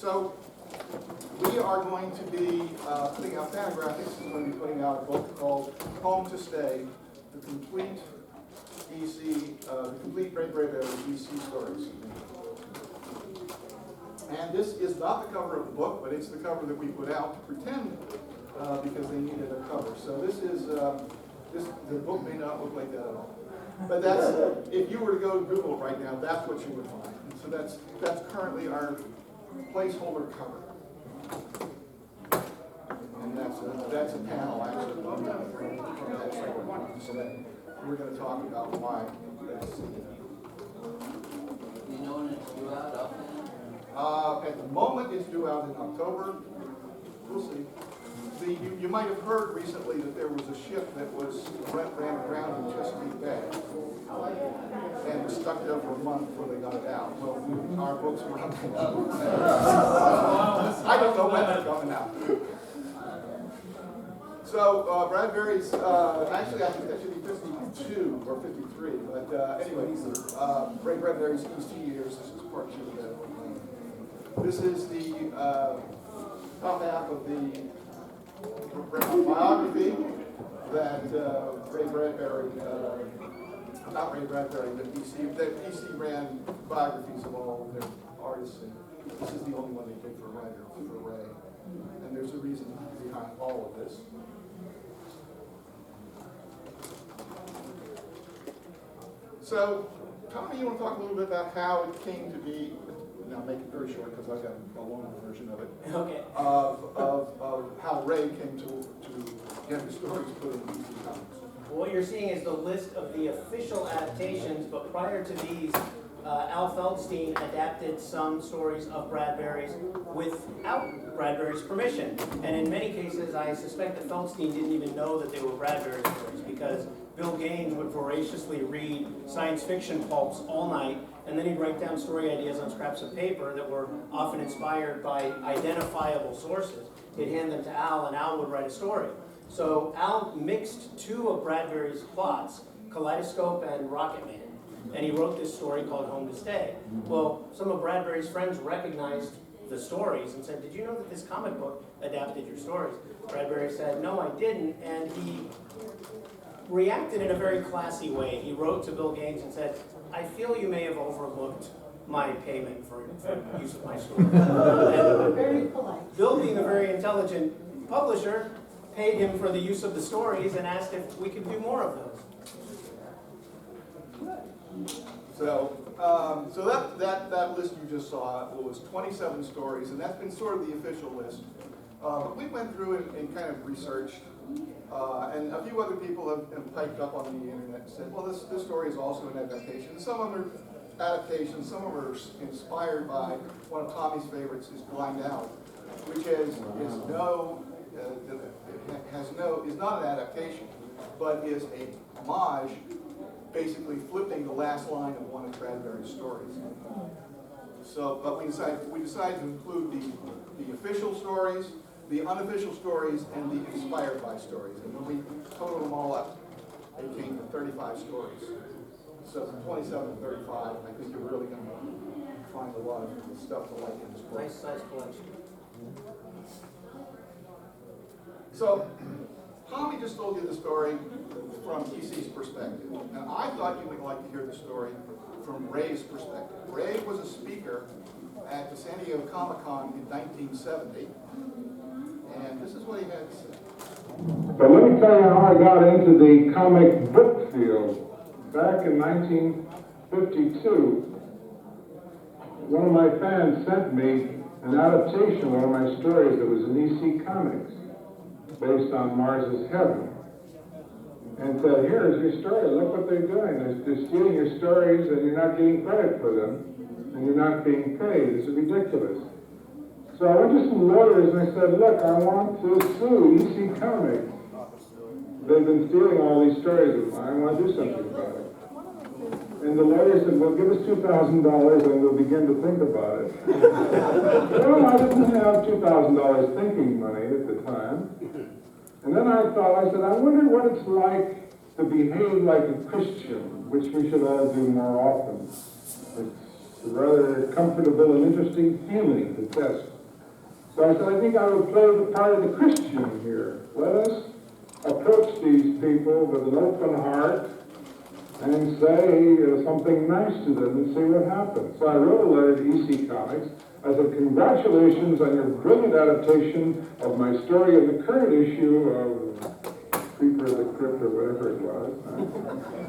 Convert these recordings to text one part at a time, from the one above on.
So we are going to be putting out Fantagraphics is going to be putting out a book called Home to Stay, the complete Bradbury EC stories. And this is not the cover of the book, but it's the cover that we put out to pretend because they needed a cover. So this is the book may not look like that at all. But that's, if you were to go to Google right now, that's what you would find. So that's currently our placeholder cover. And that's a panel actually from that story. So that we're going to talk about why that's. You know when it's due out? At the moment, it's due out in October. We'll see. You might have heard recently that there was a ship that ran aground in Chesapeake Bay and was stuck there for a month before they got it out. Well, our books were on I don't know when they're coming out. So Bradbury's, actually I think that should be 52 or 53, but anyway, Ray Bradbury's EC years, this is part 2 of that. This is the top half of the biography that Ray Bradbury, not Ray Bradbury, but EC ran biographies of all of their artists, and this is the only one they did for Ray. And there's a reason behind all of this. So, Tommy, you want to talk a little bit about how it came to be? Now, make it very short because I've got a longer version of it. Okay. Of how Ray came to get his stories put in DC Comics. What you're seeing is the list of the official adaptations, but prior to these, Al Feldstein adapted some stories of Bradbury's without Bradbury's permission. And in many cases, I suspect that Feldstein didn't even know that they were Bradbury's stories because Bill Gaines would voraciously read science fiction pulps all night, and then he'd write down story ideas on scraps of paper that were often inspired by identifiable sources. He'd hand them to Al, and Al would write a story. So Al mixed 2 of Bradbury's plots, Kaleidoscope and Rocket Man, and he wrote this story called Home to Stay. Well, some of Bradbury's friends recognized the stories and said, "Did you know that this comic book adapted your stories?" Bradbury said, "No, I didn't," and he reacted in a very classy way. He wrote to Bill Gaines and said, "I feel you may have overlooked my payment for use of my story." Very polite. Bill, being a very intelligent publisher, paid him for the use of the stories and asked if we could do more of those. So that list you just saw was 27 stories, and that's been sort of the official list. But we went through and kind of researched, and a few other people have piped up on the internet and said, well, this story is also an adaptation. Some of them are adaptations, some of them are inspired by one of Tommy's favorites, is Blind Alley, which is not an adaptation, but is a homage, basically flipping the last line of one of Bradbury's stories. So, but we decided to include the official stories, the unofficial stories, and the inspired by stories. And when we totaled them all up, it came to 35 stories. So from 27 to 35, I think you're really going to find a lot of stuff to like in this book. Nice size collection. So, Tommy just told you the story from EC's perspective. And I thought you would like to hear the story from Ray's perspective. Ray was a speaker at the San Diego Comic-Con in 1970. And this is what he had to say. So let me tell you how I got into the comic book field. Back in 1952, one of my fans sent me an adaptation of one of my stories that was in EC Comics, based on Mars's Heaven, and said, here's your story, look what they're doing. They're stealing your stories and you're not getting credit for them, and you're not being paid. This is ridiculous. So I went to some lawyers and I said, look, I want to sue EC Comics. They've been stealing all these stories of mine. I want to do something about it. And the lawyer said, well, give us $2,000 and we'll begin to think about it. Well, I didn't have $2,000 thinking money at the time. And then I said, I wonder what it's like to behave like a Christian, which we should all do more often. It's a rather comfortable and interesting feeling to test. So I said, I think I would play the part of the Christian here. Let us approach these people with an open heart and say something nice to them and see what happens. So I wrote a letter to EC Comics. I said, congratulations on your brilliant adaptation of my story in the current issue of Creeper the Crypt or whatever it was.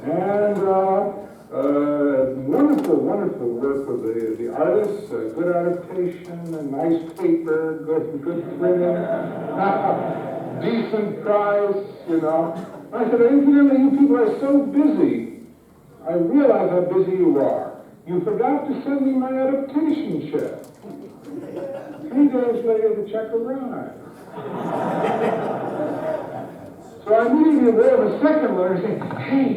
And wonderful, wonderful work with the artists, good adaptation, a nice paper, good printing, decent price, you know. I said, incidentally, you people are so busy. I realize how busy you are. You forgot to send me my adaptation check. 3 days later, the check arrived. So I immediately wrote a second letter saying, hey,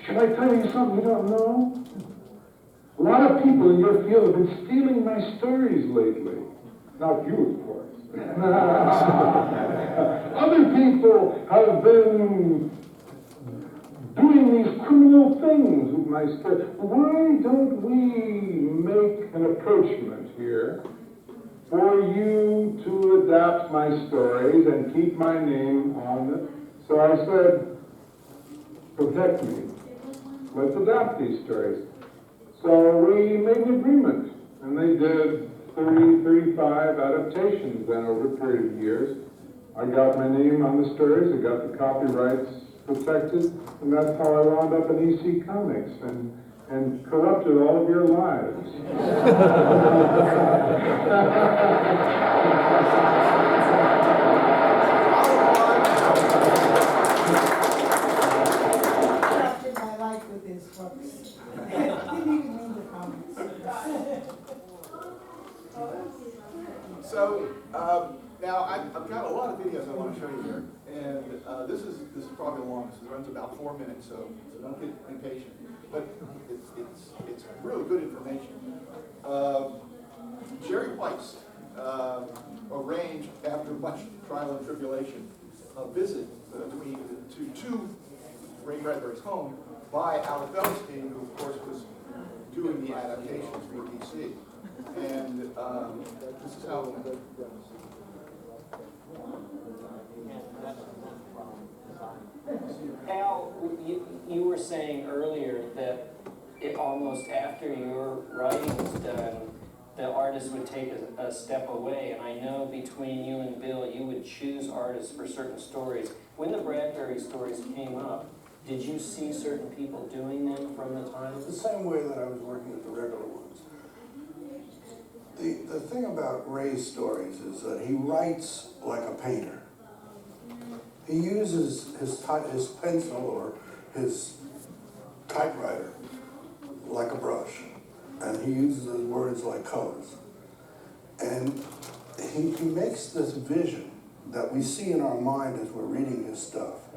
should I tell you something you don't know? A lot of people in your field have been stealing my stories lately. Not you, of course. Other people have been doing these criminal things with my story. Why don't we make an approachment here for you to adapt my stories and keep my name on it? So I said, protect me. Let's adapt these stories. So we made an agreement, and they did 30, 35 adaptations then over a period of years. I got my name on the stories, I got the copyrights protected, and that's how I wound up in EC Comics and corrupted all of your lives. Corrupted my life with his books. Didn't even read the comments. So, now I've got a lot of videos I want to show you here, and this is probably the longest. It runs about 4 minutes, so don't get impatient. But it's really good information. Jerry Weiss arranged, after much trial and tribulation, a visit to Ray Bradbury's home by Al Feldstein, who of course was doing the adaptations for DC. And this is how. Al, you were saying earlier that almost after your writing was done, the artist would take a step away. And I know between you and Bill, you would choose artists for certain stories. When the Bradbury stories came up, did you see certain people doing them from the time? The same way that I was working with the regular ones. The thing about Ray's stories is that he writes like a painter. He uses his pencil or his typewriter like a brush, and he uses his words like colors. And he makes this vision that we see in our mind as we're reading his stuff.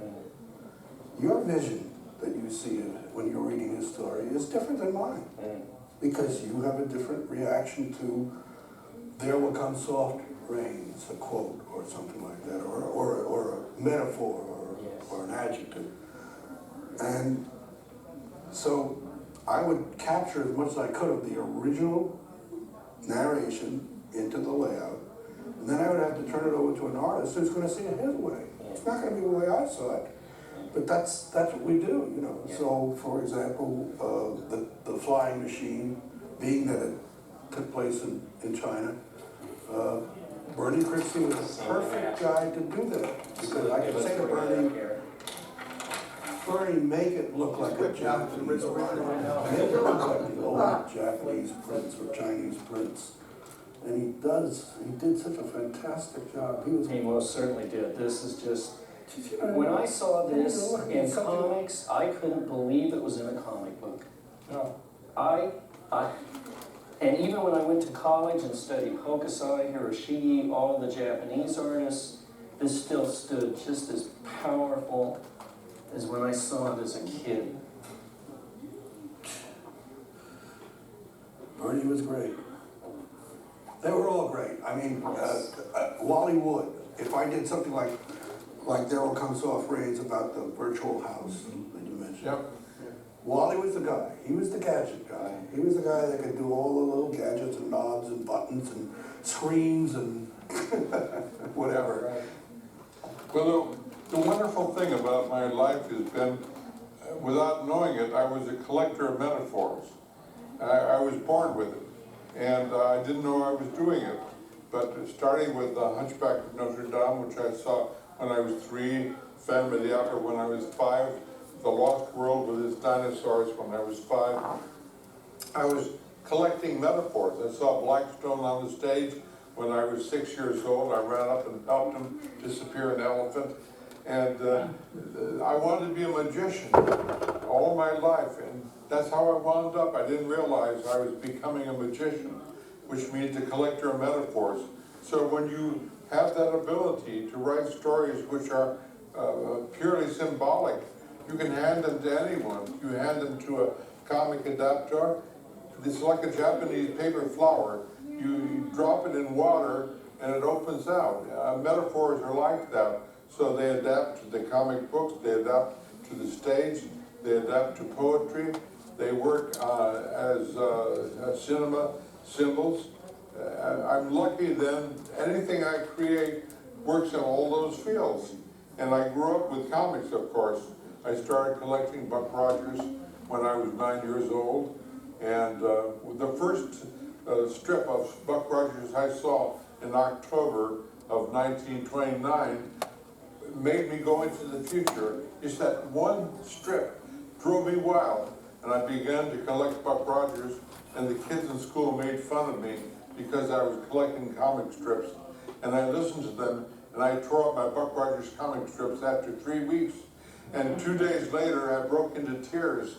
Your vision that you see when you're reading his story is different than mine, because you have a different reaction to "There will come soft rains," a quote or something like that, or a metaphor or an adjective. And so I would capture as much as I could of the original narration into the layout, and then I would have to turn it over to an artist who's going to see it his way. It's not going to be the way I saw it, but that's what we do, you know. Yeah. So, for example, the flying machine, being that it took place in China, Bernie Christie was a perfect guy to do that, because I could say to Bernie, make it look like a Japanese print. Make it look like the old Japanese prints or Chinese prints. And he did such a fantastic job. He most certainly did. This is just, when I saw this in comics, I couldn't believe it was in a comic book. No. And even when I went to college and studied Hokusai, Hiroshige, all of the Japanese artists, this still stood just as powerful as when I saw it as a kid. Bernie was great. They were all great. I mean, Wally Wood, if I did something like There Will Come Soft Rains about the virtual house that you mentioned. Yep. Wally was the guy. He was the gadget guy. He was the guy that could do all the little gadgets and knobs and buttons and screens and whatever. Well, the wonderful thing about my life has been, without knowing it, I was a collector of metaphors. I was born with it, and I didn't know I was doing it. But starting with the Hunchback of Notre Dame, which I saw when I was 3, Phantom of the Opera when I was 5, The Lost World with its dinosaurs when I was 5, I was collecting metaphors. I saw Blackstone on the stage when I was 6 years old. I ran up and helped him disappear an elephant. And I wanted to be a magician all my life, and that's how I wound up. I didn't realize I was becoming a magician, which means a collector of metaphors. So when you have that ability to write stories which are purely symbolic, you can hand them to anyone. You hand them to a comic adapter. It's like a Japanese paper flower. You drop it in water and it opens out. Metaphors are like that. So they adapt to the comic books, they adapt to the stage, they adapt to poetry, they work as cinema symbols. I'm lucky then, anything I create works in all those fields. And I grew up with comics, of course. I started collecting Buck Rogers when I was 9 years old. And the first strip of Buck Rogers I saw in October of 1929 made me go into the future. Just that one strip drove me wild. And I began to collect Buck Rogers, and the kids in school made fun of me because I was collecting comic strips. And I listened to them, and I tore up my Buck Rogers comic strips after 3 weeks. And 2 days later, I broke into tears,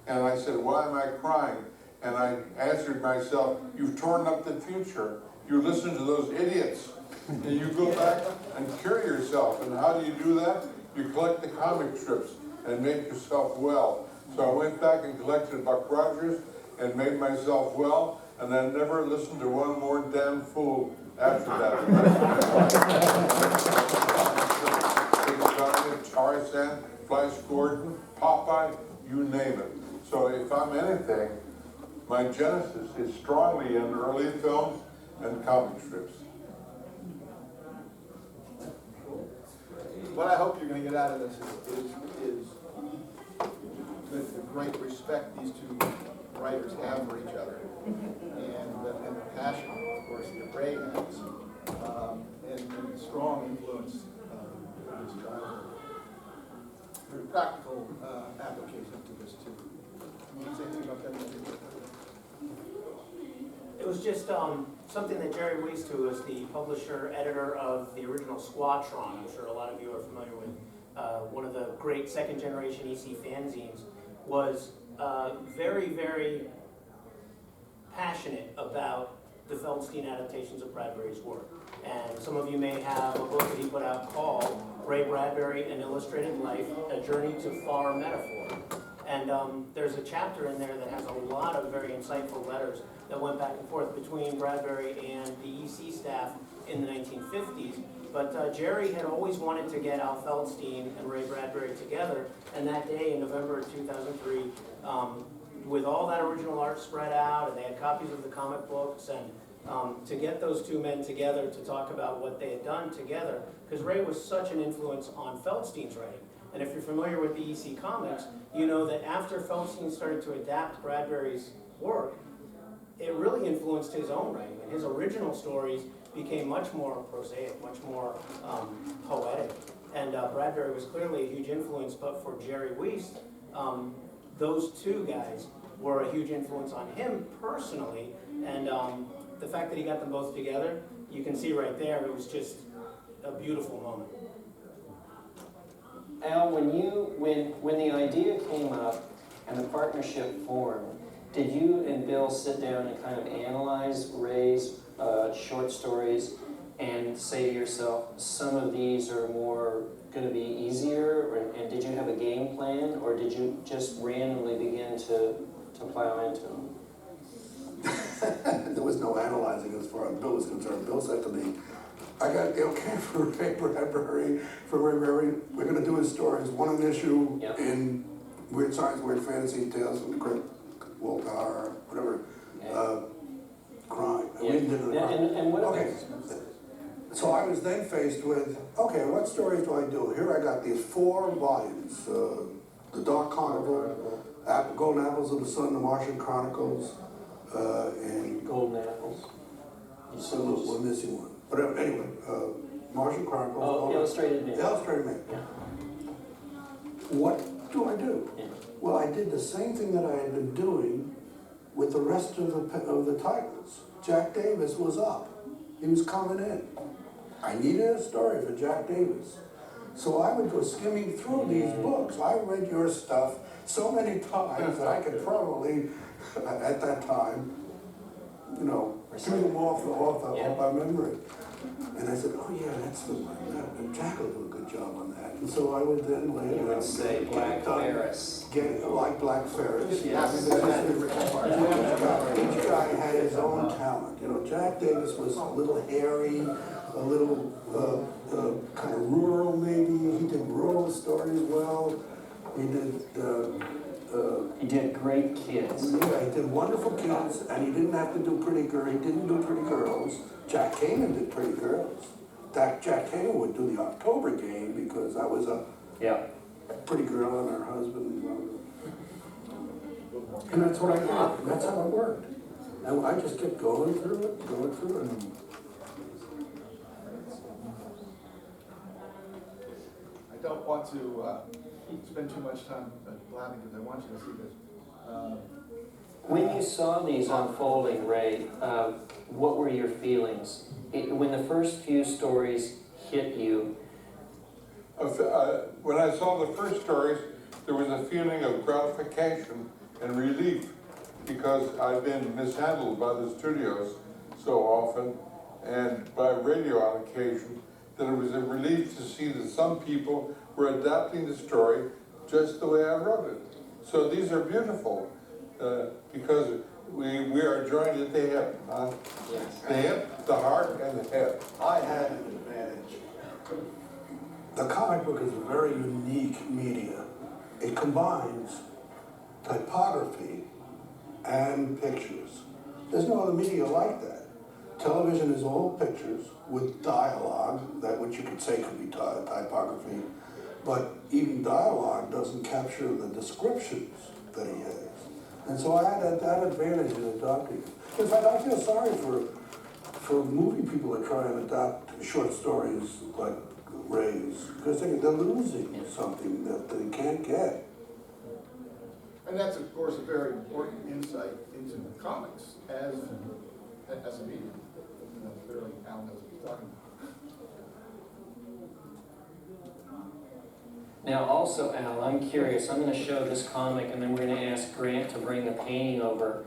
and I said, why am I crying? And I answered myself, you've torn up the future. You listen to those idiots. And you go back and cure yourself. And how do you do that? You collect the comic strips and make yourself well. So I went back and collected Buck Rogers and made myself well, and I never listened to one more damn fool after that. Tarzan, Flash Gordon, Popeye, you name it. So if I'm anything, my genesis is strongly in early films and comic strips. What I hope you're going to get out of this is the great respect these two writers have for each other, and the passion, of course, that Ray has, and the strong influence of his childhood. There's practical application to this too. Can you say anything about that? It was just something that Jerry Wiest, who was the publisher, editor of the original Squatron, I'm sure a lot of you are familiar with, one of the great second-generation EC fanzines, was very, very passionate about the Feldstein adaptations of Bradbury's work. And some of you may have a book that he put out called Ray Bradbury, An Illustrated Life, A Journey to Far Metaphor. And there's a chapter in there that has a lot of very insightful letters that went back and forth between Bradbury and the EC staff in the 1950s. But Jerry had always wanted to get Al Feldstein and Ray Bradbury together, and that day in November of 2003, with all that original art spread out, and they had copies of the comic books, and to get those two men together to talk about what they had done together, because Ray was such an influence on Feldstein's writing. And if you're familiar with the EC Comics, you know that after Feldstein started to adapt Bradbury's work, it really influenced his own writing. And his original stories became much more prosaic, much more poetic. And Bradbury was clearly a huge influence, but for Jerry Wiest, those two guys were a huge influence on him personally. And the fact that he got them both together, you can see right there, it was just a beautiful moment. Al, when the idea came up and the partnership formed, did you and Bill sit down and kind of analyze Ray's short stories and say to yourself, some of these are more going to be easier, and did you have a game plan, or did you just randomly begin to plow into them? There was no analyzing as far as Bill was concerned. Bill said to me, I got the okay for Ray Bradbury, we're going to do his stories, one an issue Yep. in Weird Science, Weird Fantasy, Tales from the Crypt, Wolf Hour, whatever, crime. Yeah. We did the crime. And what about? Okay, so I was then faced with, okay, what stories do I do? Here I got these 4 volumes, The Dark Carnival, Golden Apples of the Sun, The Martian Chronicles, and Golden Apples. so we're missing one. But anyway, Martian Chronicles. Oh, Illustrated Man. Illustrated Man. Yeah. What do I do? Yeah. Well, I did the same thing that I had been doing with the rest of the titles. Jack Davis was up. He was coming in. I needed a story for Jack Davis. So I would go skimming through these books. I read your stuff so many times that I could probably, at that time, you know, threw them off my memory. And I said, oh yeah, that's the one. Jack will do a good job on that. And so I would then later. You would say Black Ferris. Like Black Ferris. Yes. Each guy had his own talent. You know, Jack Davis was a little hairy, a little kind of rural maybe. He did rural stories well. He did great kids. Yeah, he did wonderful kids, and he didn't have to do pretty girls. He didn't do pretty girls. Jack Kamen did pretty girls. Jack Kamen would do the October Game because that was a pretty girl and her husband. And that's what I did. That's how it worked. And I just kept going through it. I don't want to spend too much time blabbing because I want you to see this. When you saw these unfolding, Ray, what were your feelings? When the first few stories hit you? When I saw the first stories, there was a feeling of gratification and relief because I've been mishandled by the studios so often and by radio on occasion that it was a relief to see that some people were adapting the story just the way I wrote it. So these are beautiful because we are joined at the hip. The hip, the heart, and the head. I had an advantage. The comic book is a very unique media. It combines typography and pictures. There's no other media like that. Television is all pictures with dialogue, that which you could say could be typography, but even dialogue doesn't capture the descriptions that he has. And so I had that advantage in adopting it. In fact, I feel sorry for movie people that try and adopt short stories like Ray's, because they're losing something that they can't get. And that's, of course, a very important insight into comics as a medium. You know, clearly, Alan knows what he's talking about. Now also, Al, I'm curious, I'm going to show this comic and then we're going to ask Grant to bring the painting over.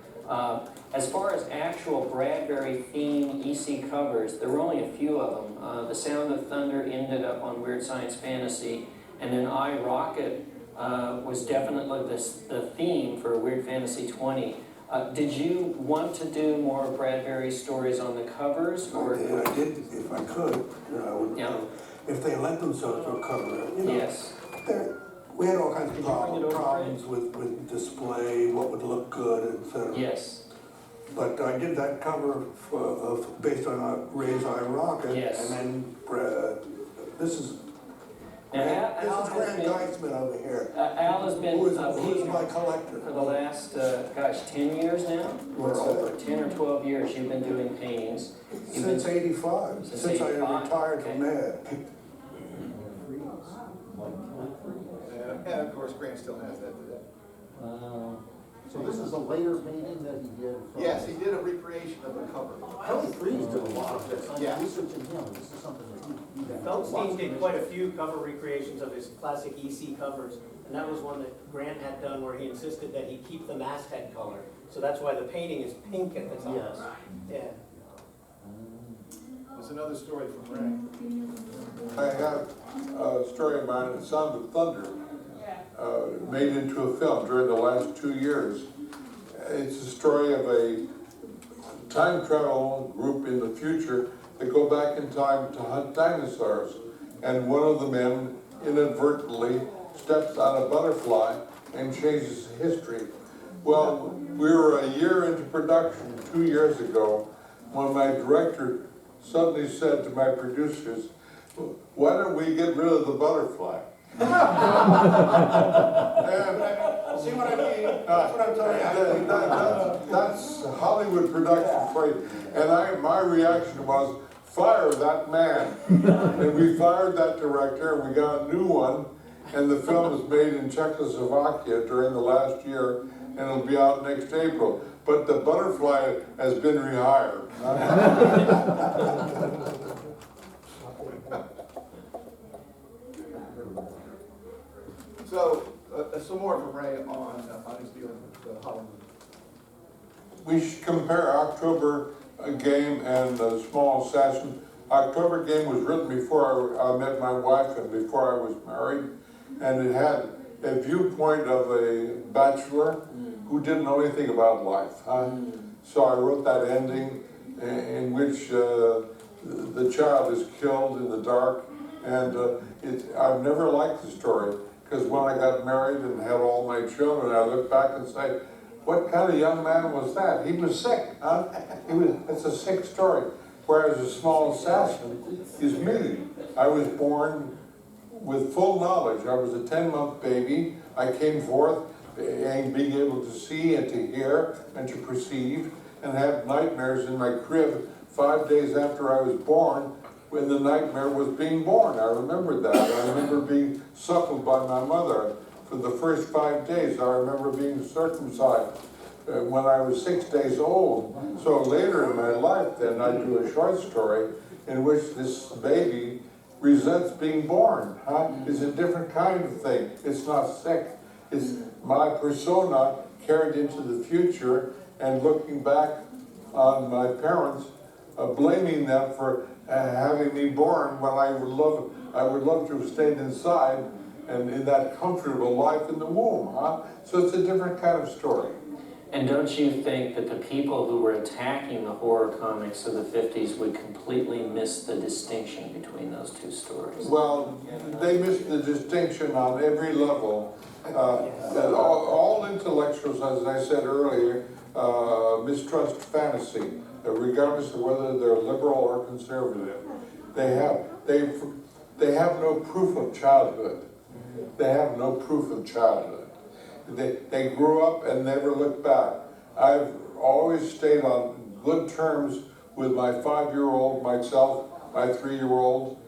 As far as actual Bradbury theme EC covers, there were only a few of them. The Sound of Thunder ended up on Weird Science Fantasy, and then I, Rocket was definitely the theme for Weird Fantasy 20. Did you want to do more Bradbury stories on the covers? Or? I did, if I could. If they let themselves to a cover. You know, yes. We had all kinds of problems with display, what would look good, etc. Yes. But I did that cover based on Ray's I Rocket. Yes. And then this is Now, Grant Geisman over here. Al has been who is my collector. for the last, 10 years now? Or over 10 or 12 years you've been doing paintings. Since '85, since I 85? retired from Mad. And of course, Grant still has that today. So this is a later painting that he did? Yes, he did a recreation of the cover. Kelly Freas did a lot of this. I'm Yeah. researching him. This is something that he did. Feldstein did quite a few cover recreations of his classic EC covers, and that was one that Grant had done where he insisted that he keep the masthead color. So that's why the painting is pink at the top. Yes. Yeah. There's another story from Ray. I have a story of mine, The Sound of Thunder, made into a film during the last 2 years. It's a story of a time travel group in the future that go back in time to hunt dinosaurs. And one of the men inadvertently steps on a butterfly and changes history. Well, we were a year into production 2 years ago when my director suddenly said to my producers, why don't we get rid of the butterfly? See what I mean? That's what I'm telling you. That's Hollywood production for you. And my reaction was, fire that man. And we fired that director, and we got a new one, and the film was made in Czechoslovakia during the last year, and it'll be out next April. But the butterfly has been rehired. So, some more from Ray on his dealing with Hollywood. We should compare October Game and Small Assassin. October Game was written before I met my wife and before I was married, and it had a viewpoint of a bachelor who didn't know anything about life. So I wrote that ending in which the child is killed in the dark, and I've never liked the story, because when I got married and had all my children, I look back and say, what kind of young man was that? He was sick, huh? It's a sick story. Whereas A Small Assassin is me. I was born with full knowledge. I was a 10-month baby. I came forth and being able to see and to hear and to perceive, and have nightmares in my crib 5 days after I was born, when the nightmare was being born. I remembered that. I remember being suckled by my mother for the first 5 days. I remember being circumcised when I was 6 days old. So later in my life, then, I do a short story in which this baby resents being born. It's a different kind of thing. It's not sick. It's my persona carried into the future, and looking back on my parents, blaming them for having me born when I would love to have stayed inside and in that comfortable life in the womb. So it's a different kind of story. And don't you think that the people who were attacking the horror comics of the 50s would completely miss the distinction between those two stories? Well, they missed the distinction on every level. All intellectuals, as I said earlier, mistrust fantasy, regardless of whether they're liberal or conservative. They have no proof of childhood. They have no proof of childhood. They grew up and never looked back. I've always stayed on good terms with my 5-year-old, myself, my 3-year-old,